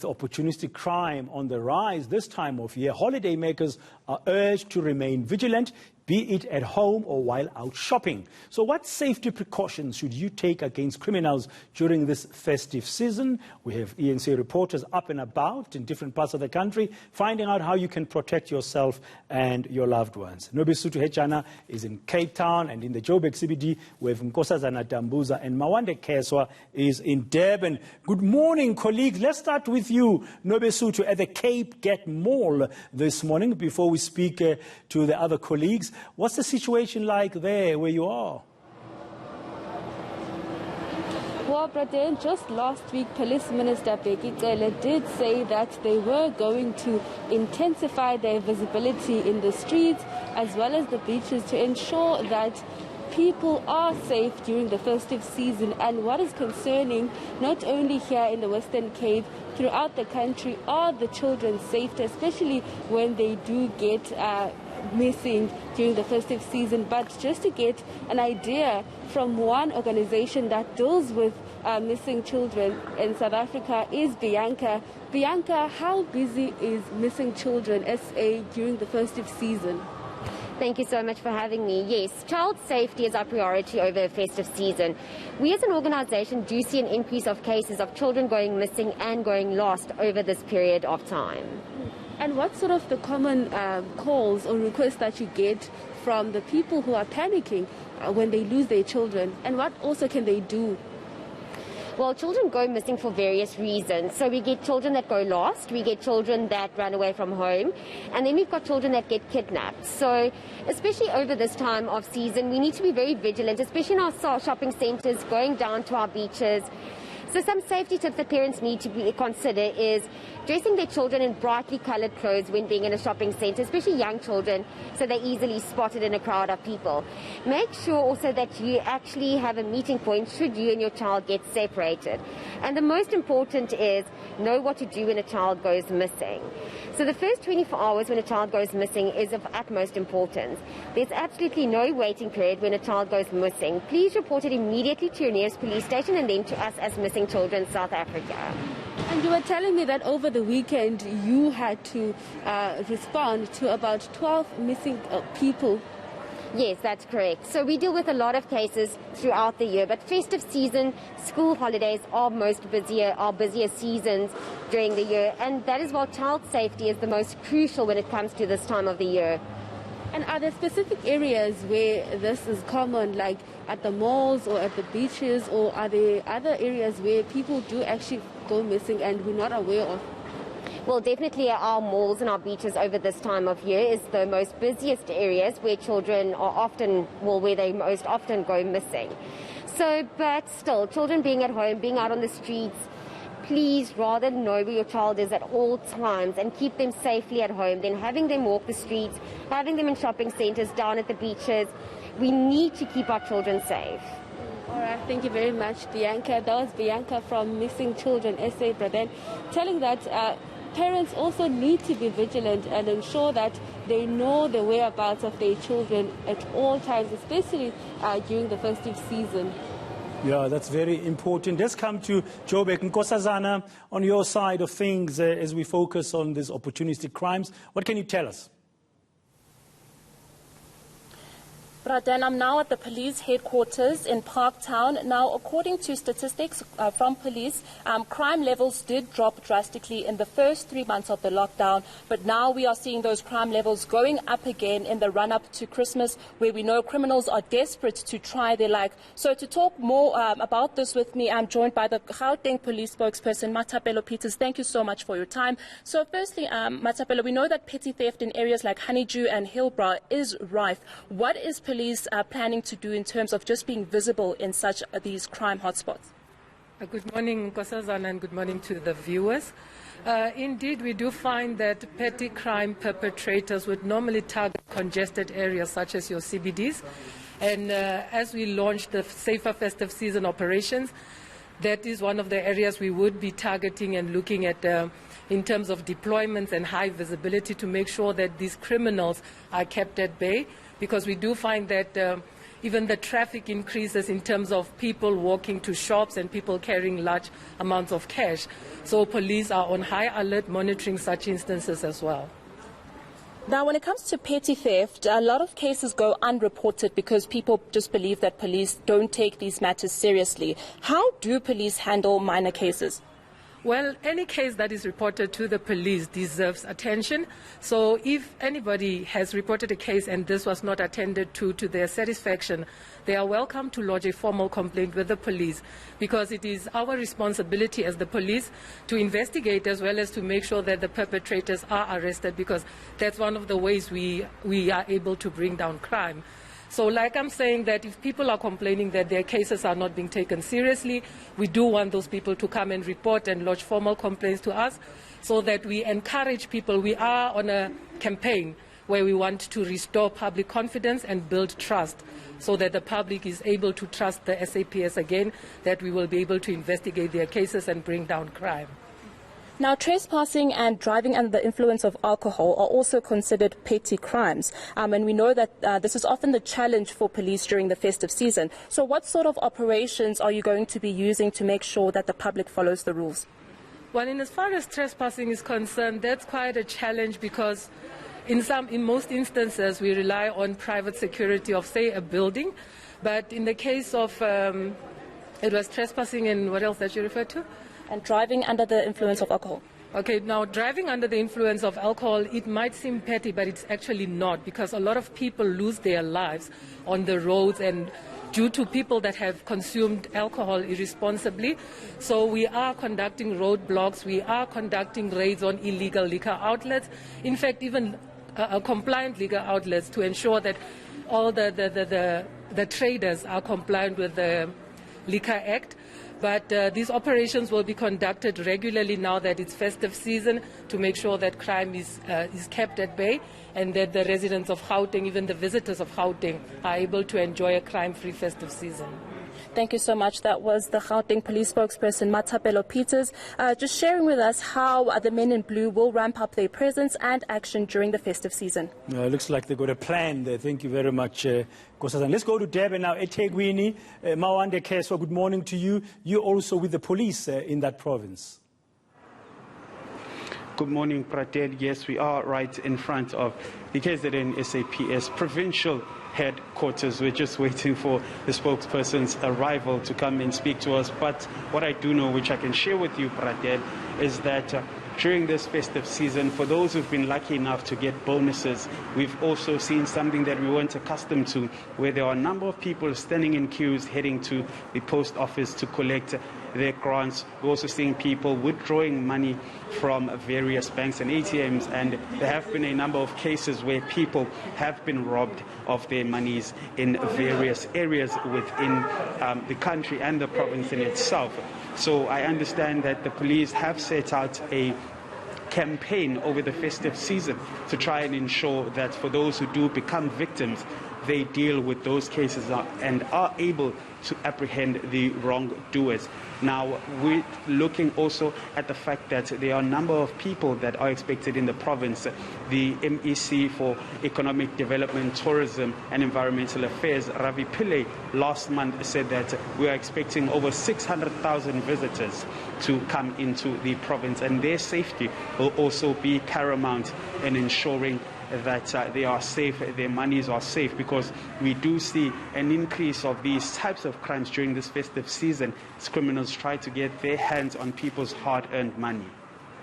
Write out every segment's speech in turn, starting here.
Opportunistic crime on the rise this time of year, holidaymakers are urged to remain vigilant, be it at home or while out shopping. So what safety precautions should you take against criminals during this festive season? We have eNCA reporters up and about in different parts of the country, finding out how you can protect yourself and your loved ones. Nobisutu Hechana is in Cape Town, and in the Joburg CBD, we have Nkosazana Dambuza, and Mawande Keswa is in Durban. Good morning, colleagues. Let's start with you, Nobisutu, at the Cape Gate Mall this morning before we speak to the other colleagues. What's the situation like there where you are? Well, Braden, just last week, Police Minister Bheki Cele did say that they were going to intensify their visibility in the streets as well as the beaches to ensure that people are safe during the festive season. And what is concerning, not only here in the Western Cape, throughout the country, are the children's safety, especially when they do get missing during the festive season. But just to get an idea from one organization that deals with missing children in South Africa is Bianca. Bianca, how busy is Missing Children SA during the festive season? Thank you so much for having me. Yes, child safety is our priority over the festive season. We as an organisation do see an increase of cases of children going missing and going lost over this period of time. And what sort of the common calls or requests that you get from the people who are panicking when they lose their children? And what also can they do? Well, children go missing for various reasons. So we get children that go lost, we get children that run away from home, and then we've got children that get kidnapped. So especially over this time of season, we need to be very vigilant, especially in our shopping centres, going down to our beaches. So some safety tips that parents need to consider is dressing their children in brightly coloured clothes when being in a shopping centre, especially young children, so they're easily spotted in a crowd of people. Make sure also that you actually have a meeting point should you and your child get separated. And the most important is know what to do when a child goes missing. So the first 24 hours when a child goes missing is of utmost importance. There's absolutely no waiting period when a child goes missing. Please report it immediately to your nearest police station and then to us as Missing Children South Africa. And you were telling me that over the weekend you had to respond to about 12 missing people. Yes, that's correct. So we deal with a lot of cases throughout the year, but festive season, school holidays are busier seasons during the year, and that is why child safety is the most crucial when it comes to this time of the year. And are there specific areas where this is common, like at the malls or at the beaches, or are there other areas where people do actually go missing and we're not aware of? Well, definitely our malls and our beaches over this time of year is the most busiest areas where children are often, where they most often go missing. So, but still, children being at home, being out on the streets, please rather know where your child is at all times and keep them safely at home than having them walk the streets, having them in shopping centres, down at the beaches. We need to keep our children safe. All right, thank you very much, Bianca. That was Bianca from Missing Children SA, Braden, telling that parents also need to be vigilant and ensure that they know the whereabouts of their children at all times, especially during the festive season. Yeah, that's very important. Let's come to Joburg. Nkosazana, on your side of things, as we focus on these opportunistic crimes, what can you tell us? Braden, I'm now at the police headquarters in Parktown. Now, according to statistics from police, crime levels did drop drastically in the first 3 months of the lockdown, but now we are seeing those crime levels going up again in the run-up to Christmas, where we know criminals are desperate to try their luck. So to talk more about this with me, I'm joined by the Gauteng police spokesperson, Matapelo Peters. Thank you so much for your time. So firstly, Matapelo, we know that petty theft in areas like Honeydew and Hillbrow is rife. What is police planning to do in terms of just being visible in such these crime hotspots? Good morning, Nkosazana, and good morning to the viewers. Indeed, we do find that petty crime perpetrators would normally target congested areas such as your CBDs. And as we launch the Safer Festive Season operations, that is one of the areas we would be targeting and looking at in terms of deployments and high visibility to make sure that these criminals are kept at bay, because we do find that even the traffic increases in terms of people walking to shops and people carrying large amounts of cash. So police are on high alert monitoring such instances as well. Now, when it comes to petty theft, a lot of cases go unreported because people just believe that police don't take these matters seriously. How do police handle minor cases? Well, any case that is reported to the police deserves attention. So if anybody has reported a case and this was not attended to their satisfaction, they are welcome to lodge a formal complaint with the police, because it is our responsibility as the police to investigate as well as to make sure that the perpetrators are arrested, because that's one of the ways we are able to bring down crime. So like I'm saying, that if people are complaining that their cases are not being taken seriously, we do want those people to come and report and lodge formal complaints to us so that we encourage people. We are on a campaign where we want to restore public confidence and build trust so that the public is able to trust the SAPS again, that we will be able to investigate their cases and bring down crime. Now, trespassing and driving under the influence of alcohol are also considered petty crimes. And we know that this is often the challenge for police during the festive season. So what sort of operations are you going to be using to make sure that the public follows the rules? Well, as far as trespassing is concerned, that's quite a challenge, because in most instances we rely on private security of, say, a building. But in the case of, it was trespassing and what else that you referred to? And driving under the influence of alcohol. Okay, now driving under the influence of alcohol, it might seem petty, but it's actually not, because a lot of people lose their lives on the roads and due to people that have consumed alcohol irresponsibly. So we are conducting roadblocks, we are conducting raids on illegal liquor outlets, in fact even compliant liquor outlets, to ensure that all the traders are compliant with the Liquor Act. But these operations will be conducted regularly now that it's festive season, to make sure that crime is kept at bay and that the residents of Gauteng, even the visitors of Gauteng, are able to enjoy a crime-free festive season. Thank you so much. That was the Gauteng Police spokesperson, Mathapelo Peters, just sharing with us how the Men in Blue will ramp up their presence and action during the festive season. It looks like they've got a plan there. Thank you very much, Nkosazana. Let's go to Durban now. eThekwini, Mawande Keso, good morning to you. You're also with the police in that province. Good morning, Prated. Yes, we are right in front of the KZN SAPS provincial headquarters. We're just waiting for the spokesperson's arrival to come and speak to us. But what I do know, which I can share with you, Prated, is that during this festive season, for those who've been lucky enough to get bonuses, we've also seen something that we weren't accustomed to, where there are a number of people standing in queues heading to the post office to collect their grants. We're also seeing people withdrawing money from various banks and ATMs, and there have been a number of cases where people have been robbed of their monies in various areas within the country and the province in itself. So I understand that the police have set out a campaign over the festive season to try and ensure that for those who do become victims, they deal with those cases and are able to apprehend the wrongdoers. Now, we're looking also at the fact that there are a number of people that are expected in the province. The MEC for Economic Development, Tourism and Environmental Affairs, Ravi Pillay, last month said that we are expecting over 600,000 visitors to come into the province, and their safety will also be paramount in ensuring that they are safe, their monies are safe, because we do see an increase of these types of crimes during this festive season as criminals try to get their hands on people's hard-earned money.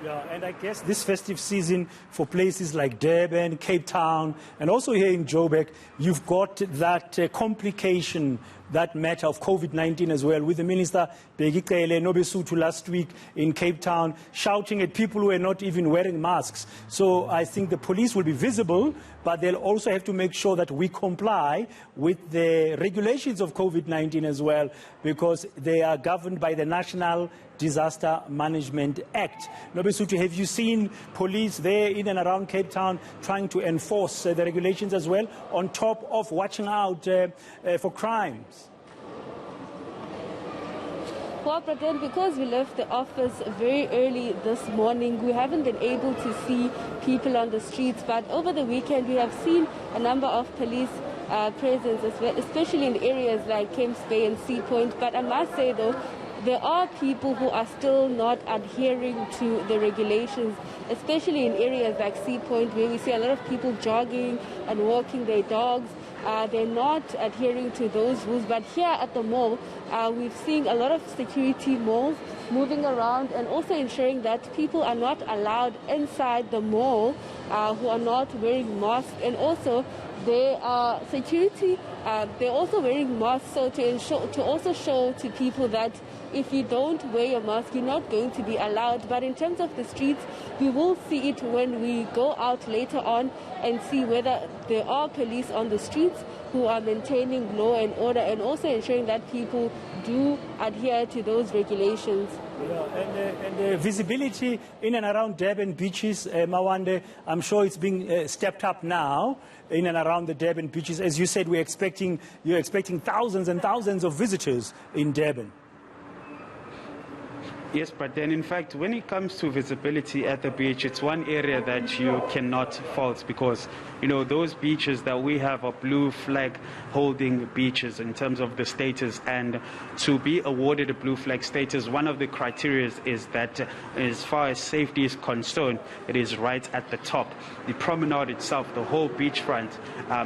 Yeah, and I guess this festive season for places like Durban, Cape Town, and also here in Joburg, you've got that complication, that matter of COVID-19 as well, with the Minister Begicele Nobesutu last week in Cape Town shouting at people who are not even wearing masks. So I think the police will be visible, but they'll also have to make sure that we comply with the regulations of COVID-19 as well, because they are governed by the National Disaster Management Act. Nobesutu, have you seen police there in and around Cape Town trying to enforce the regulations as well, on top of watching out for crimes? Well, Praden, because we left the office very early this morning, we haven't been able to see people on the streets. But over the weekend, we have seen a number of police presence, especially in areas like Kemps Bay and Sea Point. But I must say, though, there are people who are still not adhering to the regulations, especially in areas like Sea Point, where we see a lot of people jogging and walking their dogs. They're not adhering to those rules. But here at the mall, we've seen a lot of security malls moving around and also ensuring that people are not allowed inside the mall who are not wearing masks. And also, they are security, they're also wearing masks, so to also show to people that if you don't wear your mask, you're not going to be allowed. But in terms of the streets, we will see it when we go out later on and see whether there are police on the streets who are maintaining law and order and also ensuring that people do adhere to those regulations. Yeah, and visibility in and around Durban beaches, Mawande, I'm sure it's being stepped up now in and around the Durban beaches. As you said, you're expecting thousands and thousands of visitors in Durban. Yes, but then in fact, when it comes to visibility at the beach, it's one area that you cannot fault because, you know, those beaches that we have are blue flag holding beaches in terms of the status. And to be awarded a blue flag status, one of the criteria is that as far as safety is concerned, it is right at the top. The promenade itself, the whole beachfront,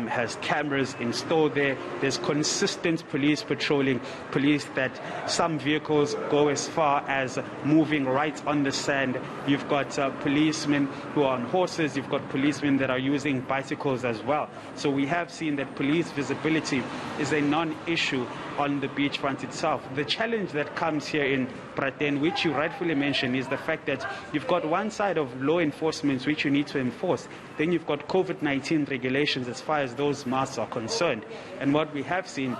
has cameras installed there. There's consistent police patrolling, police that some vehicles go as far as moving right on the sand. You've got policemen who are on horses. You've got policemen that are using bicycles as well. So we have seen that police visibility is a non-issue on the beachfront itself. The challenge that comes here in Praten, which you rightfully mentioned, is the fact that you've got one side of law enforcement which you need to enforce. Then you've got COVID-19 regulations as far as those masks are concerned. And what we have seen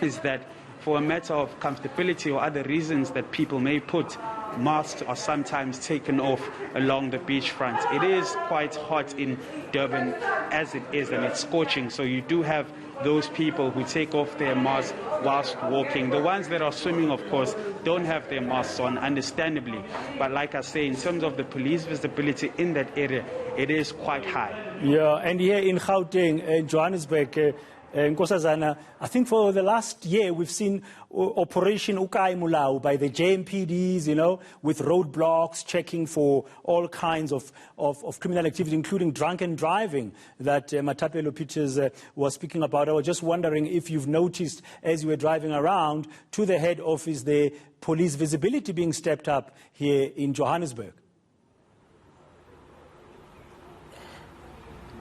is that for a matter of comfortability or other reasons that people may put, masks are sometimes taken off along the beachfront. It is quite hot in Durban as it is, and it's scorching. So you do have those people who take off their masks whilst walking. The ones that are swimming, of course, don't have their masks on, understandably. But like I say, in terms of the police visibility in that area, it is quite high. Yeah, and here in Gauteng, in Johannesburg, Nkosazana, I think for the last year we've seen Operation Ukai Mulau by the JMPDs, you know, with roadblocks, checking for all kinds of criminal activity, including drunken driving that Matapelo Peters was speaking about. I was just wondering if you've noticed as you were driving around to the head office, the police visibility being stepped up here in Johannesburg.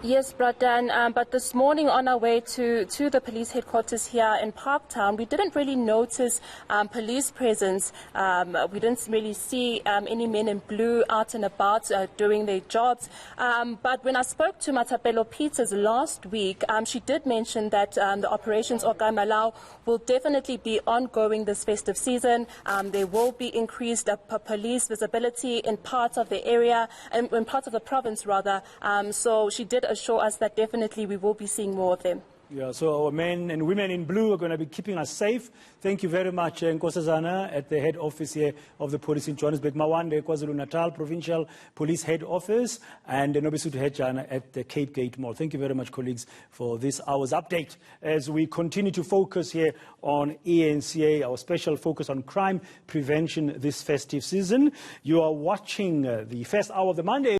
Yes, Bradan, but this morning on our way to the police headquarters here in Parktown, we didn't really notice police presence. We didn't really see any men in blue out and about doing their jobs. But when I spoke to Matapelo Peters last week, she did mention that the operations Okai Malau will definitely be ongoing this festive season. There will be increased police visibility in parts of the area, in parts of the province rather. So she did assure us that definitely we will be seeing more of them. Yeah, so our men and women in blue are going to be keeping us safe. Thank you very much, Nkosazana, at the head office here of the police in Johannesburg, Mawande, KwaZulu-Natal Provincial Police Head Office, and Nobisutu Hejana at the Cape Gate Mall. Thank you very much, colleagues, for this hour's update as we continue to focus here on eNCA, our special focus on crime prevention this festive season. You are watching the first hour of the Monday